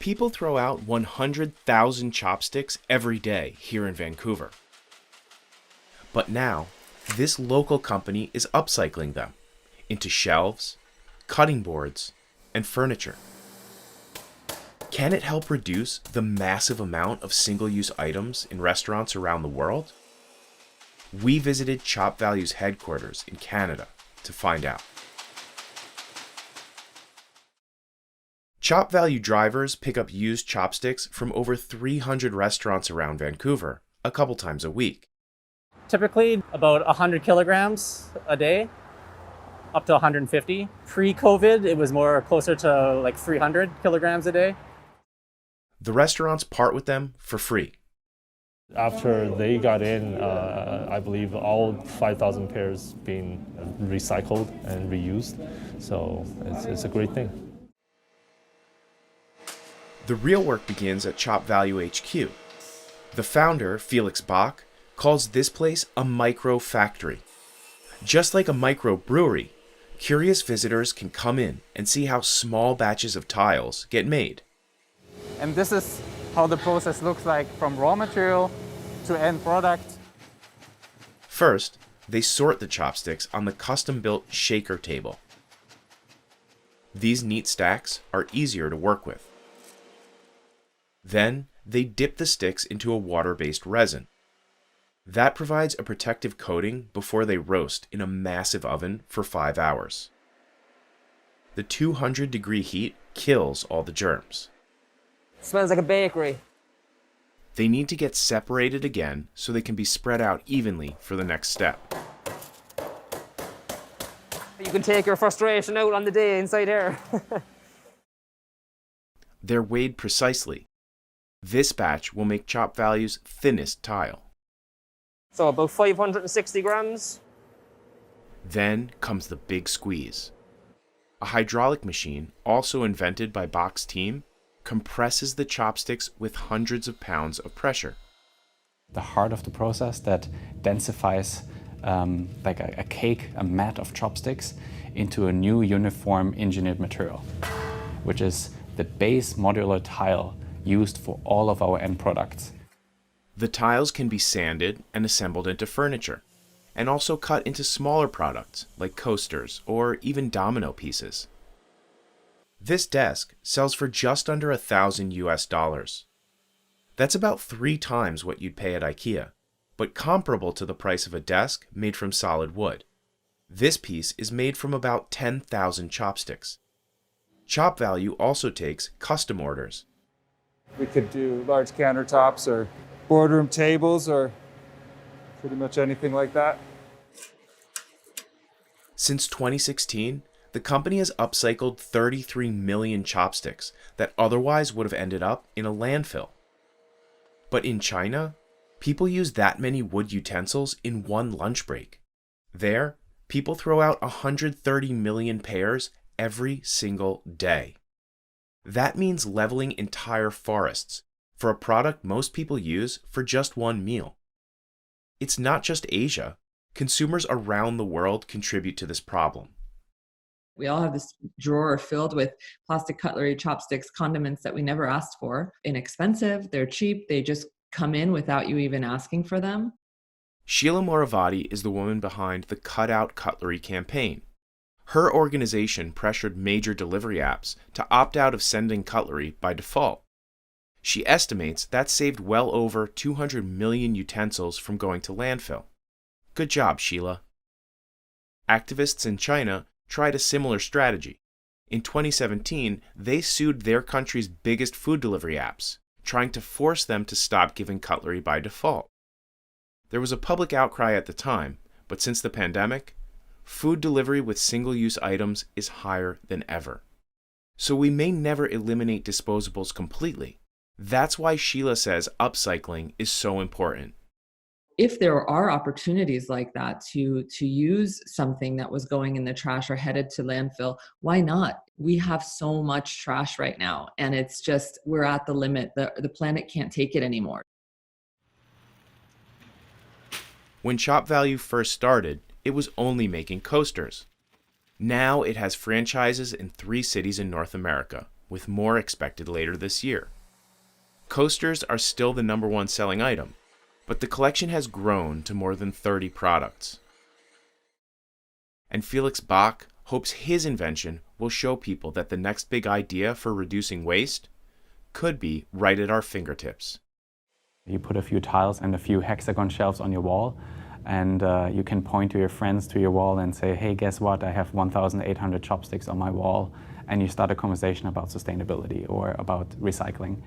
People throw out 100,000 chopsticks every day here in Vancouver. But now, this local company is upcycling them into shelves, cutting boards, and furniture. Can it help reduce the massive amount of single-use items in restaurants around the world? We visited ChopValue's headquarters in Canada to find out. ChopValue drivers pick up used chopsticks from over 300 restaurants around Vancouver a couple times a week. Typically about 100 kilograms a day, up to 150. Pre-COVID, it was more closer to like 300 kilograms a day. The restaurants part with them for free. After they got in, I believe all 5,000 pairs being recycled and reused. So it's a great thing. The real work begins at ChopValue HQ. The founder, Felix Bach, calls this place a micro-factory. Just like a micro-brewery, curious visitors can come in and see how small batches of tiles get made. And this is how the process looks like from raw material to end product. First, they sort the chopsticks on the custom-built shaker table. These neat stacks are easier to work with. Then, they dip the sticks into a water-based resin. That provides a protective coating before they roast in a massive oven for 5 hours. The 200-degree heat kills all the germs. It smells like a bakery. They need to get separated again so they can be spread out evenly for the next step. You can take your frustration out on the day inside here. They're weighed precisely. This batch will make ChopValue's thinnest tile. So about 560 grams. Then comes the big squeeze. A hydraulic machine, also invented by Bach's team, compresses the chopsticks with hundreds of pounds of pressure. The heart of the process that densifies like a cake, a mat of chopsticks, into a new uniform engineered material, which is the base modular tile used for all of our end products. The tiles can be sanded and assembled into furniture, and also cut into smaller products like coasters or even domino pieces. This desk sells for just under $1,000 US. That's about 3 times what you'd pay at IKEA, but comparable to the price of a desk made from solid wood. This piece is made from about 10,000 chopsticks. ChopValue also takes custom orders. We could do large countertops or boardroom tables or pretty much anything like that. Since 2016, the company has upcycled 33 million chopsticks that otherwise would have ended up in a landfill. But in China, people use that many wood utensils in one lunch break. There, people throw out 130 million pairs every single day. That means leveling entire forests for a product most people use for just one meal. It's not just Asia. Consumers around the world contribute to this problem. We all have this drawer filled with plastic cutlery, chopsticks, condiments that we never asked for. Inexpensive, they're cheap, they just come in without you even asking for them. Sheila Moravati is the woman behind the Cut Out Cutlery campaign. Her organization pressured major delivery apps to opt out of sending cutlery by default. She estimates that saved well over 200 million utensils from going to landfill. Good job, Sheila. Activists in China tried a similar strategy. In 2017, they sued their country's biggest food delivery apps, trying to force them to stop giving cutlery by default. There was a public outcry at the time, but since the pandemic, food delivery with single-use items is higher than ever. So we may never eliminate disposables completely. That's why Sheila says upcycling is so important. If there are opportunities like that to use something that was going in the trash or headed to landfill, why not? We have so much trash right now, and it's just, we're at the limit. The planet can't take it anymore. When ChopValue first started, it was only making coasters. Now it has franchises in 3 cities in North America, with more expected later this year. Coasters are still the #1 selling item, but the collection has grown to more than 30 products. And Felix Bach hopes his invention will show people that the next big idea for reducing waste could be right at our fingertips. You put a few tiles and a few hexagon shelves on your wall, and you can point to your friends to your wall and say, hey, guess what? I have 1,800 chopsticks on my wall. And you start a conversation about sustainability or about recycling.